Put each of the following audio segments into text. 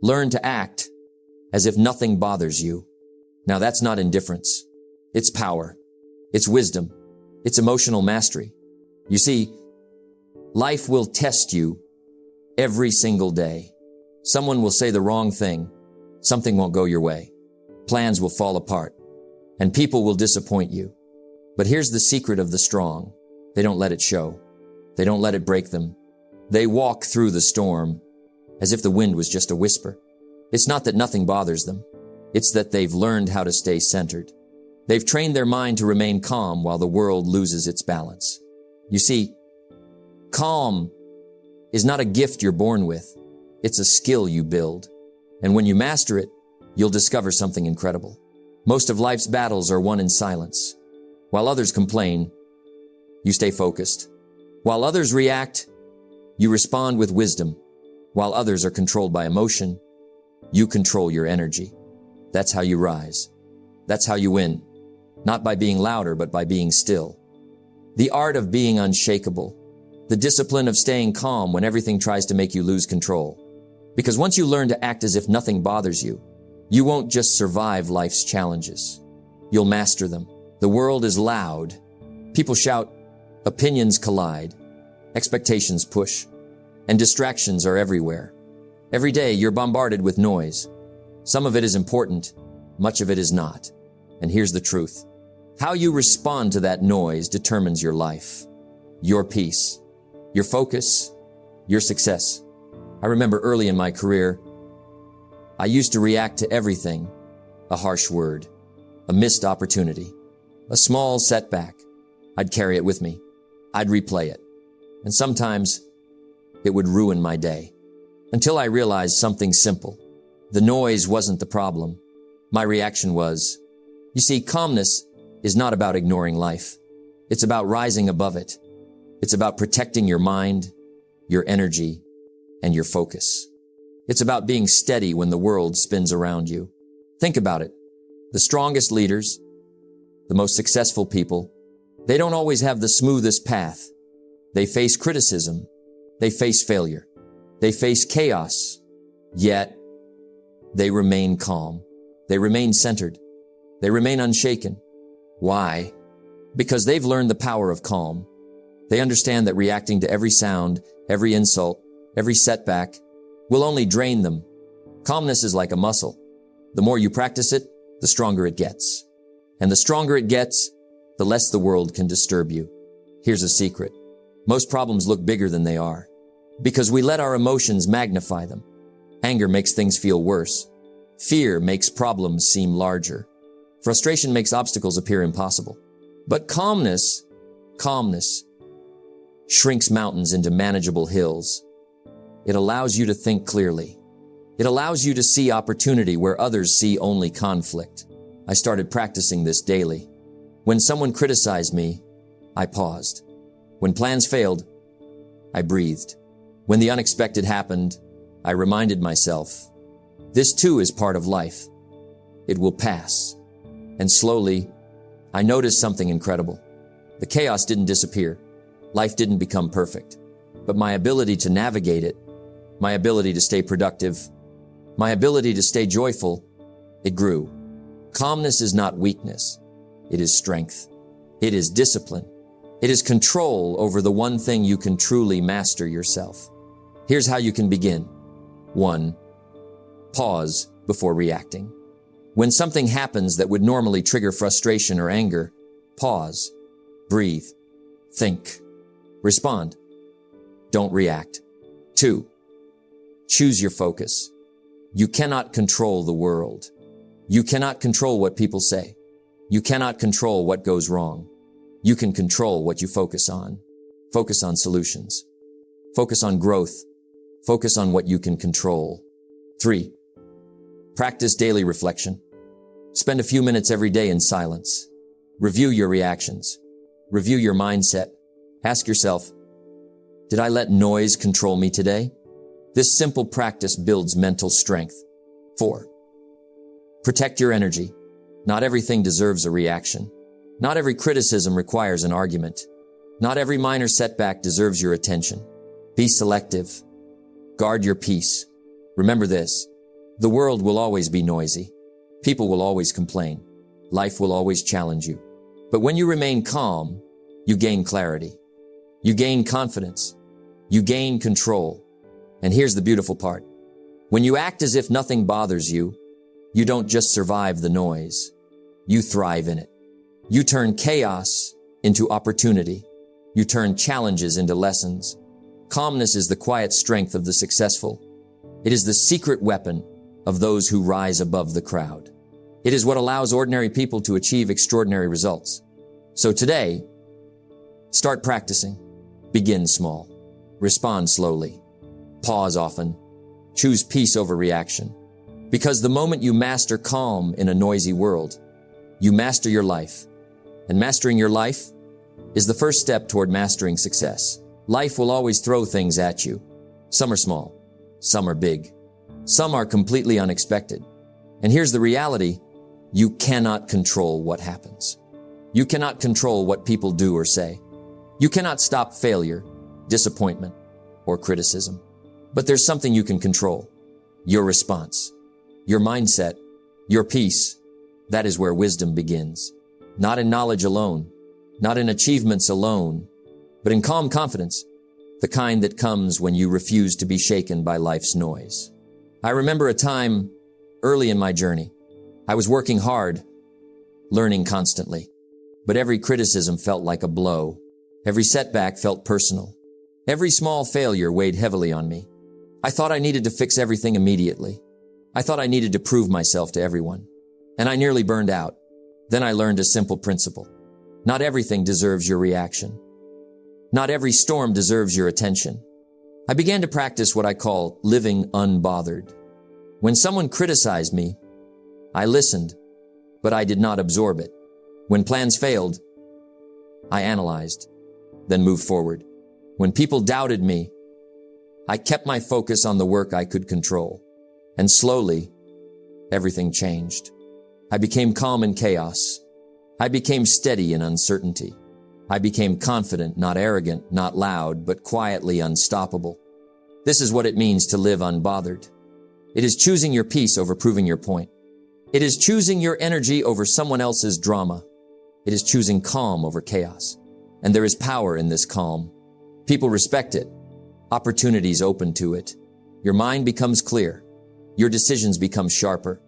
Learn to act as if nothing bothers you. Now that's not indifference. It's power. It's wisdom. It's emotional mastery. You see, life will test you every single day. Someone will say the wrong thing. Something won't go your way. Plans will fall apart. And people will disappoint you. But here's the secret of the strong. They don't let it show. They don't let it break them. They walk through the storm as if the wind was just a whisper. It's not that nothing bothers them. It's that they've learned how to stay centered. They've trained their mind to remain calm while the world loses its balance. You see, calm is not a gift you're born with. It's a skill you build. And when you master it, you'll discover something incredible. Most of life's battles are won in silence. While others complain, you stay focused. While others react, you respond with wisdom. While others are controlled by emotion, you control your energy. That's how you rise. That's how you win. Not by being louder, but by being still. The art of being unshakable. The discipline of staying calm when everything tries to make you lose control. Because once you learn to act as if nothing bothers you, you won't just survive life's challenges. You'll master them. The world is loud. People shout, opinions collide, expectations push, and distractions are everywhere. Every day you're bombarded with noise. Some of it is important, much of it is not. And here's the truth. How you respond to that noise determines your life, your peace, your focus, your success. I remember early in my career, I used to react to everything. A harsh word, a missed opportunity, a small setback. I'd carry it with me. I'd replay it. And sometimes it would ruin my day. Until I realized something simple. The noise wasn't the problem. My reaction was, you see, calmness is not about ignoring life. It's about rising above it. It's about protecting your mind, your energy, and your focus. It's about being steady when the world spins around you. Think about it. The strongest leaders, the most successful people, they don't always have the smoothest path. They face criticism. They face failure. They face chaos. Yet, they remain calm. They remain centered. They remain unshaken. Why? Because they've learned the power of calm. They understand that reacting to every sound, every insult, every setback will only drain them. Calmness is like a muscle. The more you practice it, the stronger it gets. And the stronger it gets, the less the world can disturb you. Here's a secret. Most problems look bigger than they are because we let our emotions magnify them. Anger makes things feel worse. Fear makes problems seem larger. Frustration makes obstacles appear impossible. But calmness shrinks mountains into manageable hills. It allows you to think clearly. It allows you to see opportunity where others see only conflict. I started practicing this daily. When someone criticized me, I paused. When plans failed, I breathed. When the unexpected happened, I reminded myself, this too is part of life. It will pass. And slowly, I noticed something incredible. The chaos didn't disappear. Life didn't become perfect. But my ability to navigate it, my ability to stay productive, my ability to stay joyful, it grew. Calmness is not weakness. It is strength. It is discipline. It is control over the one thing you can truly master yourself. Here's how you can begin. 1. Pause before reacting. When something happens that would normally trigger frustration or anger, pause, breathe, think, respond. Don't react. 2. Choose your focus. You cannot control the world. You cannot control what people say. You cannot control what goes wrong. You can control what you focus on. Focus on solutions. Focus on growth. Focus on what you can control. 3. Practice daily reflection. Spend a few minutes every day in silence. Review your reactions. Review your mindset. Ask yourself, did I let noise control me today? This simple practice builds mental strength. 4. Protect your energy. Not everything deserves a reaction. Not every criticism requires an argument. Not every minor setback deserves your attention. Be selective. Guard your peace. Remember this. The world will always be noisy. People will always complain. Life will always challenge you. But when you remain calm, you gain clarity. You gain confidence. You gain control. And here's the beautiful part. When you act as if nothing bothers you, you don't just survive the noise. You thrive in it. You turn chaos into opportunity. You turn challenges into lessons. Calmness is the quiet strength of the successful. It is the secret weapon of those who rise above the crowd. It is what allows ordinary people to achieve extraordinary results. So today, start practicing. Begin small. Respond slowly. Pause often. Choose peace over reaction. Because the moment you master calm in a noisy world, you master your life. And mastering your life is the first step toward mastering success. Life will always throw things at you. Some are small. Some are big. Some are completely unexpected. And here's the reality. You cannot control what happens. You cannot control what people do or say. You cannot stop failure, disappointment, or criticism. But there's something you can control. Your response, your mindset, your peace. That is where wisdom begins. Not in knowledge alone, not in achievements alone, but in calm confidence, the kind that comes when you refuse to be shaken by life's noise. I remember a time early in my journey. I was working hard, learning constantly, but every criticism felt like a blow. Every setback felt personal. Every small failure weighed heavily on me. I thought I needed to fix everything immediately. I thought I needed to prove myself to everyone. And I nearly burned out. Then I learned a simple principle. Not everything deserves your reaction. Not every storm deserves your attention. I began to practice what I call living unbothered. When someone criticized me, I listened, but I did not absorb it. When plans failed, I analyzed, then moved forward. When people doubted me, I kept my focus on the work I could control. And slowly, everything changed. I became calm in chaos. I became steady in uncertainty. I became confident, not arrogant, not loud, but quietly unstoppable. This is what it means to live unbothered. It is choosing your peace over proving your point. It is choosing your energy over someone else's drama. It is choosing calm over chaos. And there is power in this calm. People respect it. Opportunities open to it. Your mind becomes clear. Your decisions become sharper.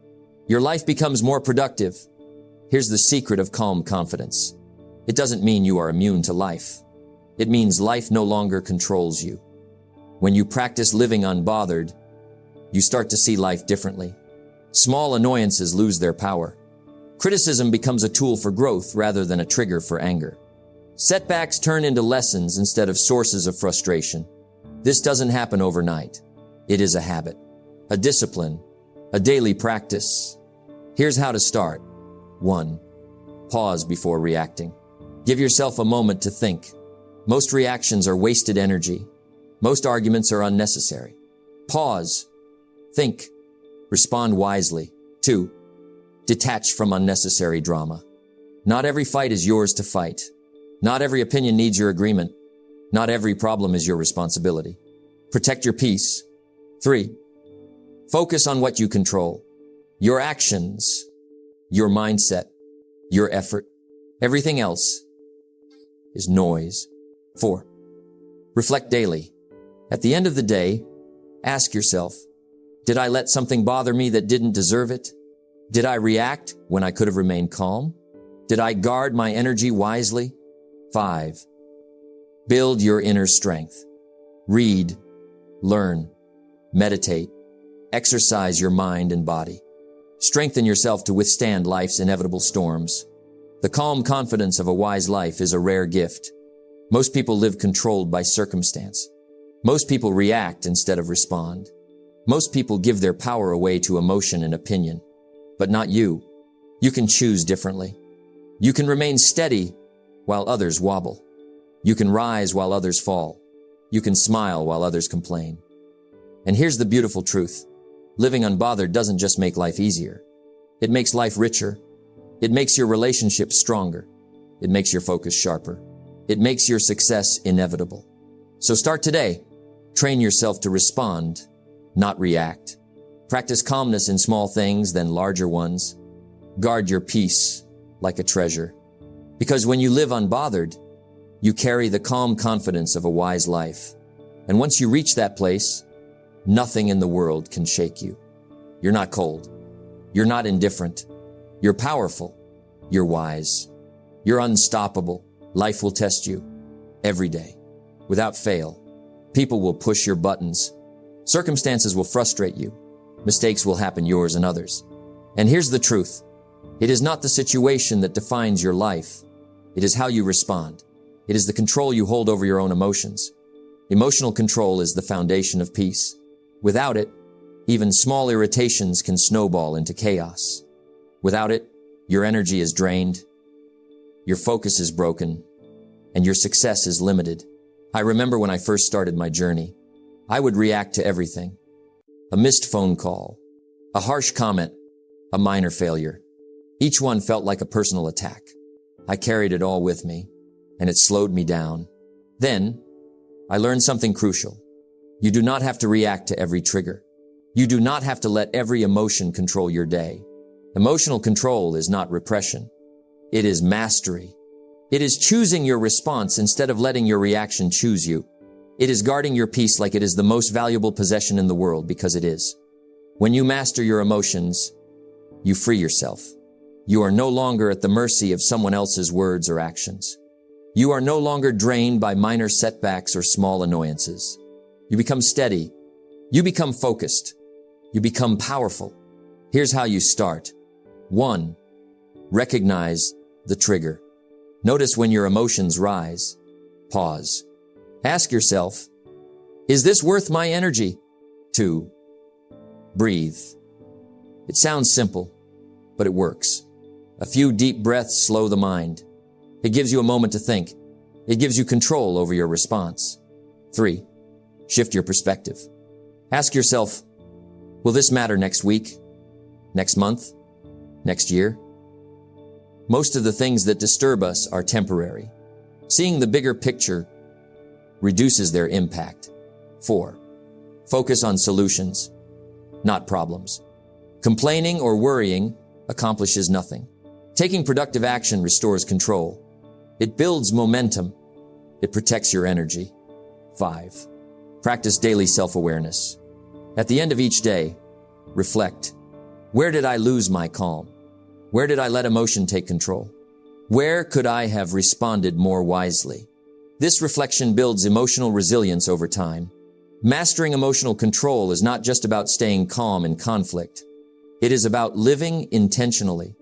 Your life becomes more productive. Here's the secret of calm confidence. It doesn't mean you are immune to life. It means life no longer controls you. When you practice living unbothered, you start to see life differently. Small annoyances lose their power. Criticism becomes a tool for growth rather than a trigger for anger. Setbacks turn into lessons instead of sources of frustration. This doesn't happen overnight. It is a habit, a discipline, a daily practice. Here's how to start. 1. Pause before reacting. Give yourself a moment to think. Most reactions are wasted energy. Most arguments are unnecessary. Pause. Think. Respond wisely. 2. Detach from unnecessary drama. Not every fight is yours to fight. Not every opinion needs your agreement. Not every problem is your responsibility. Protect your peace. 3. Focus on what you control. Your actions, your mindset, your effort. Everything else is noise. 4. Reflect daily. At the end of the day, ask yourself, did I let something bother me that didn't deserve it? Did I react when I could have remained calm? Did I guard my energy wisely? 5. Build your inner strength. Read, learn, meditate, exercise your mind and body. Strengthen yourself to withstand life's inevitable storms. The calm confidence of a wise life is a rare gift. Most people live controlled by circumstance. Most people react instead of respond. Most people give their power away to emotion and opinion. But not you. You can choose differently. You can remain steady while others wobble. You can rise while others fall. You can smile while others complain. And here's the beautiful truth. Living unbothered doesn't just make life easier. It makes life richer. It makes your relationships stronger. It makes your focus sharper. It makes your success inevitable. So start today. Train yourself to respond not react. Practice calmness in small things than larger ones. Guard your peace like a treasure. Because when you live unbothered, you carry the calm confidence of a wise life. And once you reach that place, nothing in the world can shake you. You're not cold. You're not indifferent. You're powerful. You're wise. You're unstoppable. Life will test you every day, without fail. People will push your buttons. Circumstances will frustrate you. Mistakes will happen, yours and others. And here's the truth. It is not the situation that defines your life. It is how you respond. It is the control you hold over your own emotions. Emotional control is the foundation of peace. Without it, even small irritations can snowball into chaos. Without it, your energy is drained, your focus is broken, and your success is limited. I remember when I first started my journey, I would react to everything. A missed phone call, a harsh comment, a minor failure. Each one felt like a personal attack. I carried it all with me, and it slowed me down. Then, I learned something crucial. You do not have to react to every trigger. You do not have to let every emotion control your day. Emotional control is not repression. It is mastery. It is choosing your response instead of letting your reaction choose you. It is guarding your peace like it is the most valuable possession in the world, because it is. When you master your emotions, you free yourself. You are no longer at the mercy of someone else's words or actions. You are no longer drained by minor setbacks or small annoyances. You become steady. You become focused. You become powerful. Here's how you start. 1. Recognize the trigger. Notice when your emotions rise. Pause. Ask yourself, is this worth my energy? 2. Breathe. It sounds simple, but it works. A few deep breaths slow the mind. It gives you a moment to think. It gives you control over your response. 3. Shift your perspective. Ask yourself, will this matter next week? Next month? Next year? Most of the things that disturb us are temporary. Seeing the bigger picture reduces their impact. 4. Focus on solutions, not problems. Complaining or worrying accomplishes nothing. Taking productive action restores control. It builds momentum. It protects your energy. 5. Practice daily self-awareness. At the end of each day, reflect. Where did I lose my calm? Where did I let emotion take control? Where could I have responded more wisely? This reflection builds emotional resilience over time. Mastering emotional control is not just about staying calm in conflict. It is about living intentionally.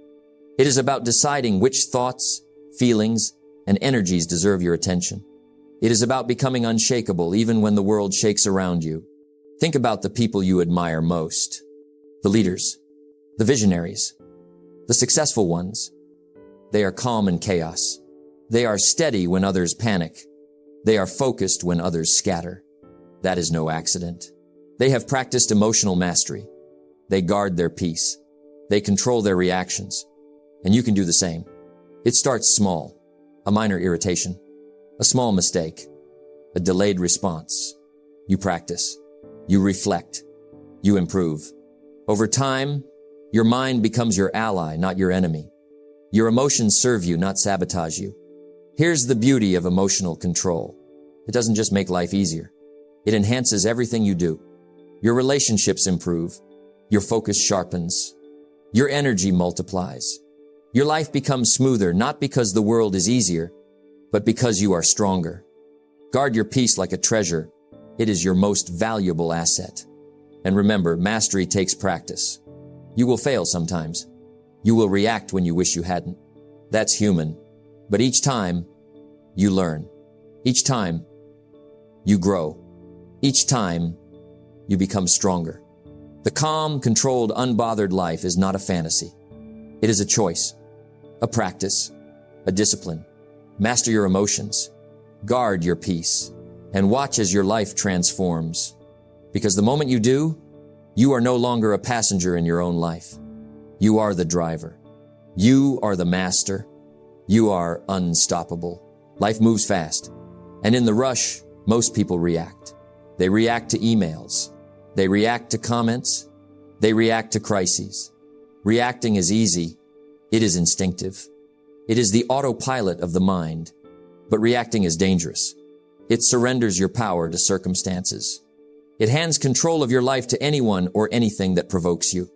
It is about deciding which thoughts, feelings, and energies deserve your attention. It is about becoming unshakable even when the world shakes around you. Think about the people you admire most. The leaders, the visionaries, the successful ones. They are calm in chaos. They are steady when others panic. They are focused when others scatter. That is no accident. They have practiced emotional mastery. They guard their peace. They control their reactions. And you can do the same. It starts small. A minor irritation. A small mistake. A delayed response. You practice. You reflect. You improve. Over time, your mind becomes your ally, not your enemy. Your emotions serve you, not sabotage you. Here's the beauty of emotional control. It doesn't just make life easier. It enhances everything you do. Your relationships improve. Your focus sharpens. Your energy multiplies. Your life becomes smoother, not because the world is easier, but because you are stronger. Guard your peace like a treasure. It is your most valuable asset. And remember, mastery takes practice. You will fail sometimes. You will react when you wish you hadn't. That's human. But each time, you learn. Each time, you grow. Each time, you become stronger. The calm, controlled, unbothered life is not a fantasy. It is a choice, a practice, a discipline. Master your emotions. Guard your peace. And watch as your life transforms. Because the moment you do, you are no longer a passenger in your own life. You are the driver. You are the master. You are unstoppable. Life moves fast. And in the rush, most people react. They react to emails. They react to comments. They react to crises. Reacting is easy. It is instinctive. It is the autopilot of the mind. But reacting is dangerous. It surrenders your power to circumstances. It hands control of your life to anyone or anything that provokes you.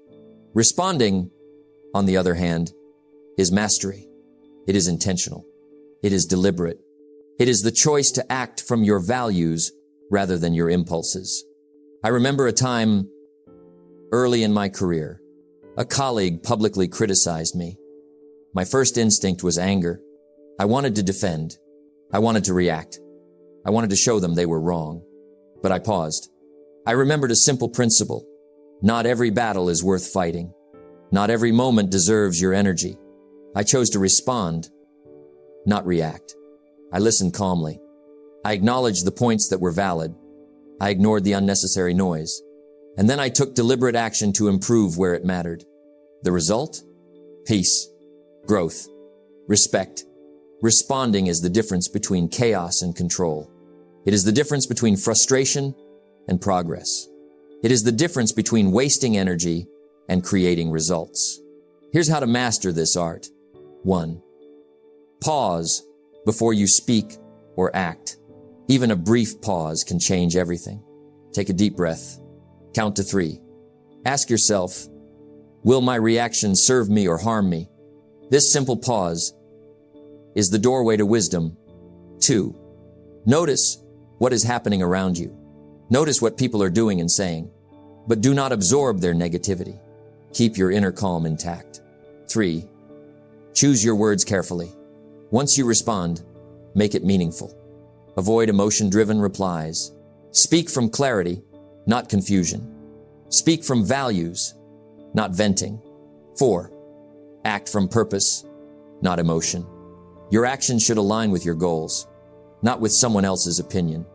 Responding, on the other hand, is mastery. It is intentional. It is deliberate. It is the choice to act from your values rather than your impulses. I remember a time early in my career, a colleague publicly criticized me. My first instinct was anger. I wanted to defend. I wanted to react. I wanted to show them they were wrong. But I paused. I remembered a simple principle. Not every battle is worth fighting. Not every moment deserves your energy. I chose to respond, not react. I listened calmly. I acknowledged the points that were valid. I ignored the unnecessary noise. And then I took deliberate action to improve where it mattered. The result? Peace, growth, respect. Responding is the difference between chaos and control. It is the difference between frustration and progress. It is the difference between wasting energy and creating results. Here's how to master this art. 1. Pause before you speak or act. Even a brief pause can change everything. Take a deep breath. Count to 3. Ask yourself, will my reaction serve me or harm me? This simple pause is the doorway to wisdom. 2. Notice what is happening around you. Notice what people are doing and saying, but do not absorb their negativity. Keep your inner calm intact. 3. Choose your words carefully. Once you respond, make it meaningful. Avoid emotion-driven replies. Speak from clarity, not confusion. Speak from values, not venting. 4. Act from purpose, not emotion. Your actions should align with your goals, not with someone else's opinion,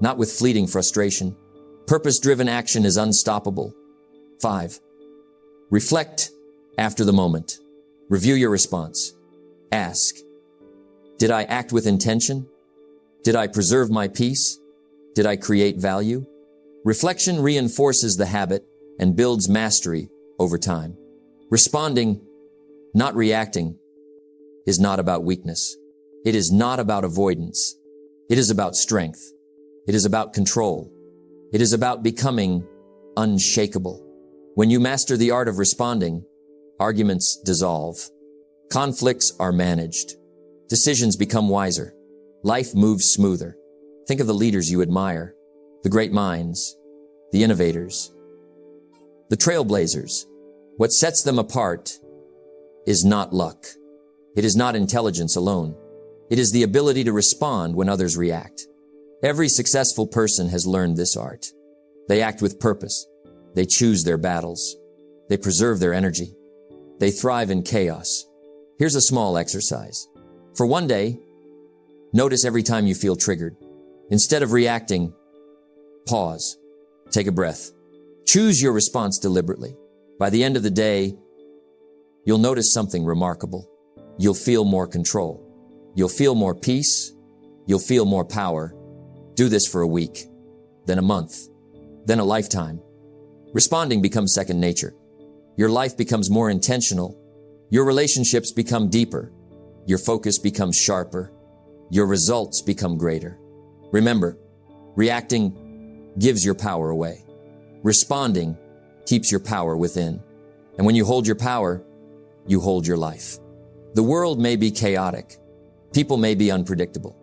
not with fleeting frustration. Purpose-driven action is unstoppable. 5. Reflect after the moment. Review your response. Ask, did I act with intention? Did I preserve my peace? Did I create value? Reflection reinforces the habit and builds mastery over time. Responding, not reacting, is not about weakness. It is not about avoidance. It is about strength. It is about control. It is about becoming unshakable. When you master the art of responding, arguments dissolve. Conflicts are managed. Decisions become wiser. Life moves smoother. Think of the leaders you admire, the great minds, the innovators, the trailblazers. What sets them apart is not luck. It is not intelligence alone. It is the ability to respond when others react. Every successful person has learned this art. They act with purpose. They choose their battles. They preserve their energy. They thrive in chaos. Here's a small exercise. For one day, notice every time you feel triggered. Instead of reacting, pause. Take a breath. Choose your response deliberately. By the end of the day, you'll notice something remarkable. You'll feel more control. You'll feel more peace. You'll feel more power. Do this for a week, then a month, then a lifetime. Responding becomes second nature. Your life becomes more intentional. Your relationships become deeper. Your focus becomes sharper. Your results become greater. Remember, reacting gives your power away. Responding keeps your power within. And when you hold your power, you hold your life. The world may be chaotic. People may be unpredictable.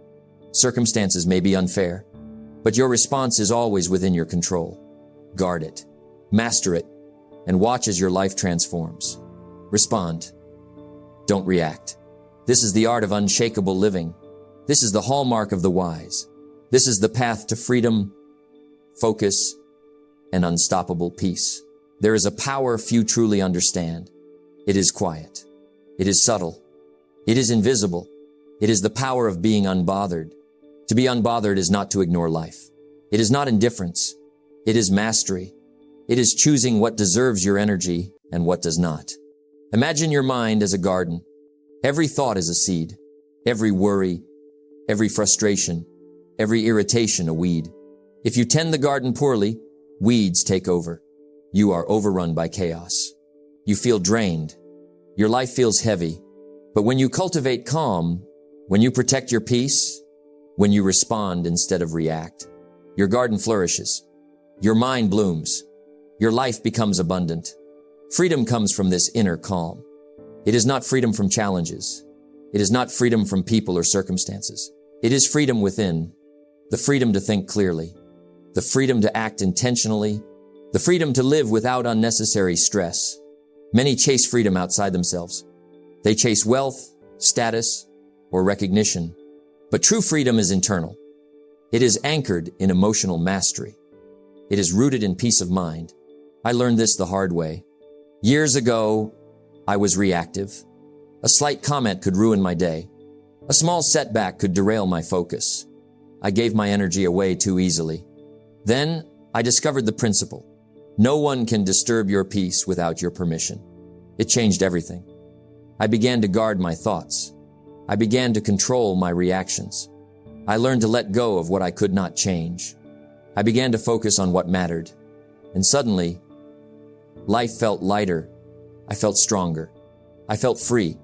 Circumstances may be unfair. But your response is always within your control. Guard it. Master it. And watch as your life transforms. Respond. Don't react. This is the art of unshakable living. This is the hallmark of the wise. This is the path to freedom, focus, and unstoppable peace. There is a power few truly understand. It is quiet. It is subtle. It is invisible. It is the power of being unbothered. To be unbothered is not to ignore life. It is not indifference. It is mastery. It is choosing what deserves your energy and what does not. Imagine your mind as a garden. Every thought is a seed. Every worry, every frustration, every irritation a weed. If you tend the garden poorly, Weeds take over. You are overrun by chaos. You feel drained. Your life feels heavy. But when you cultivate calm, when you protect your peace, when you respond instead of react, your garden flourishes. Your mind blooms. Your life becomes abundant. Freedom comes from this inner calm. It is not freedom from challenges. It is not freedom from people or circumstances. It is freedom within. The freedom to think clearly. The freedom to act intentionally. The freedom to live without unnecessary stress. Many chase freedom outside themselves. They chase wealth, status, or recognition. But true freedom is internal. It is anchored in emotional mastery. It is rooted in peace of mind. I learned this the hard way. Years ago, I was reactive. A slight comment could ruin my day. A small setback could derail my focus. I gave my energy away too easily. Then I discovered the principle. No one can disturb your peace without your permission. It changed everything. I began to guard my thoughts. I began to control my reactions. I learned to let go of what I could not change. I began to focus on what mattered. And suddenly, life felt lighter. I felt stronger. I felt free.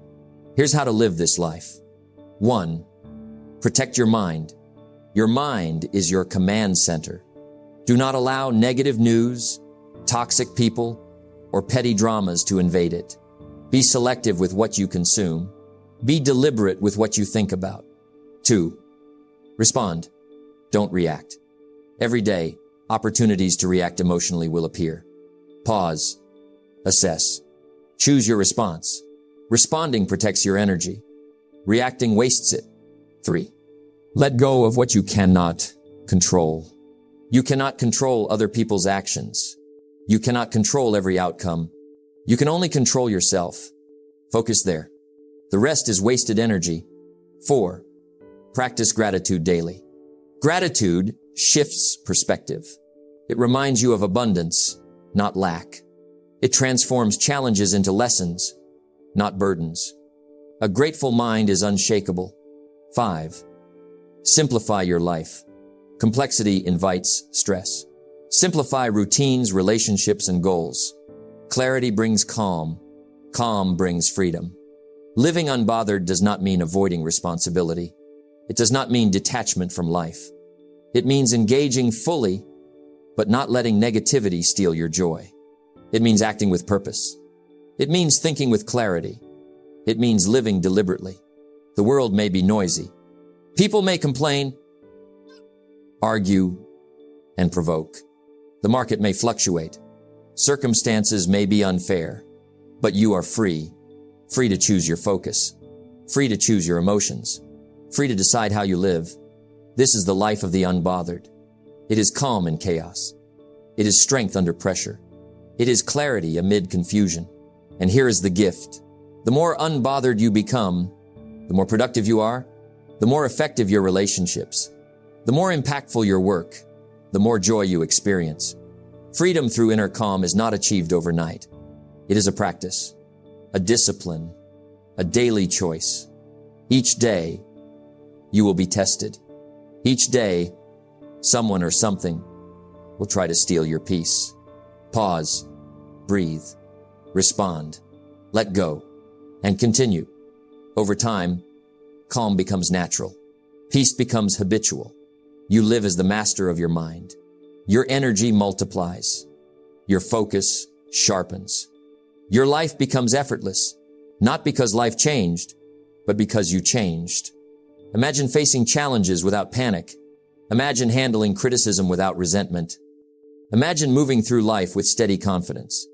Here's how to live this life. 1. Protect your mind. Your mind is your command center. Do not allow negative news, toxic people, or petty dramas to invade it. Be selective with what you consume. Be deliberate with what you think about. 2. Respond. Don't react. Every day, opportunities to react emotionally will appear. Pause. Assess. Choose your response. Responding protects your energy. Reacting wastes it. 3. Let go of what you cannot control. You cannot control other people's actions. You cannot control every outcome. You can only control yourself. Focus there. The rest is wasted energy. 4. Practice gratitude daily. Gratitude shifts perspective. It reminds you of abundance, not lack. It transforms challenges into lessons, not burdens. A grateful mind is unshakable. 5. Simplify your life. Complexity invites stress. Simplify routines, relationships, and goals. Clarity brings calm. Calm brings freedom. Living unbothered does not mean avoiding responsibility. It does not mean detachment from life. It means engaging fully, but not letting negativity steal your joy. It means acting with purpose. It means thinking with clarity. It means living deliberately. The world may be noisy. People may complain, argue, and provoke. The market may fluctuate. Circumstances may be unfair, but you are free. Free to choose your focus. Free to choose your emotions. Free to decide how you live. This is the life of the unbothered. It is calm in chaos. It is strength under pressure. It is clarity amid confusion. And here is the gift. The more unbothered you become, the more productive you are, the more effective your relationships, the more impactful your work, the more joy you experience. Freedom through inner calm is not achieved overnight. It is a practice, a discipline, a daily choice. Each day, you will be tested. Each day, someone or something will try to steal your peace. Pause, breathe, respond, let go, and continue. Over time, calm becomes natural. Peace becomes habitual. You live as the master of your mind. Your energy multiplies. Your focus sharpens. Your life becomes effortless, not because life changed, but because you changed. Imagine facing challenges without panic. Imagine handling criticism without resentment. Imagine moving through life with steady confidence.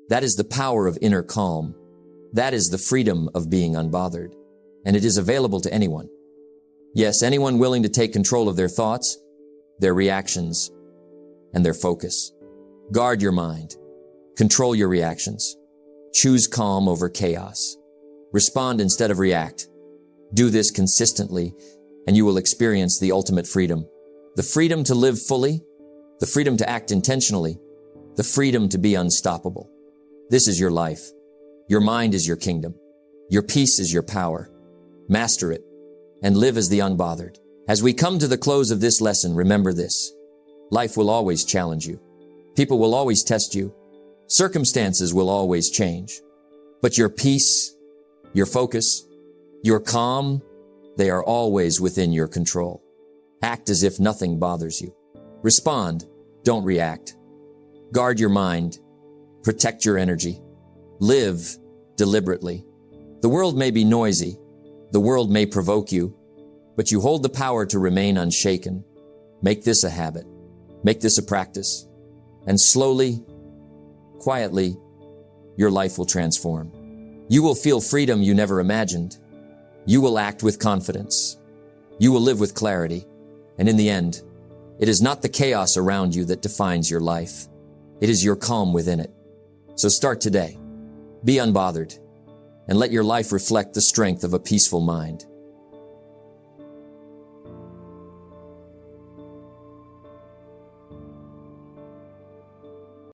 That is the power of inner calm. That is the freedom of being unbothered. And it is available to anyone. Yes, anyone willing to take control of their thoughts, their reactions, and their focus. Guard your mind. Control your reactions. Choose calm over chaos. Respond instead of react. Do this consistently, and you will experience the ultimate freedom. The freedom to live fully, the freedom to act intentionally, the freedom to be unstoppable. This is your life. Your mind is your kingdom. Your peace is your power. Master it and live as the unbothered. As we come to the close of this lesson, remember this. Life will always challenge you. People will always test you. Circumstances will always change. But your peace, your focus, your calm, they are always within your control. Act as if nothing bothers you. Respond, don't react. Guard your mind. Protect your energy. Live deliberately. The world may be noisy. The world may provoke you, but you hold the power to remain unshaken. Make this a habit. Make this a practice. And slowly, quietly, your life will transform. You will feel freedom you never imagined. You will act with confidence. You will live with clarity. And in the end, it is not the chaos around you that defines your life. It is your calm within it. So start today. Be unbothered and let your life reflect the strength of a peaceful mind.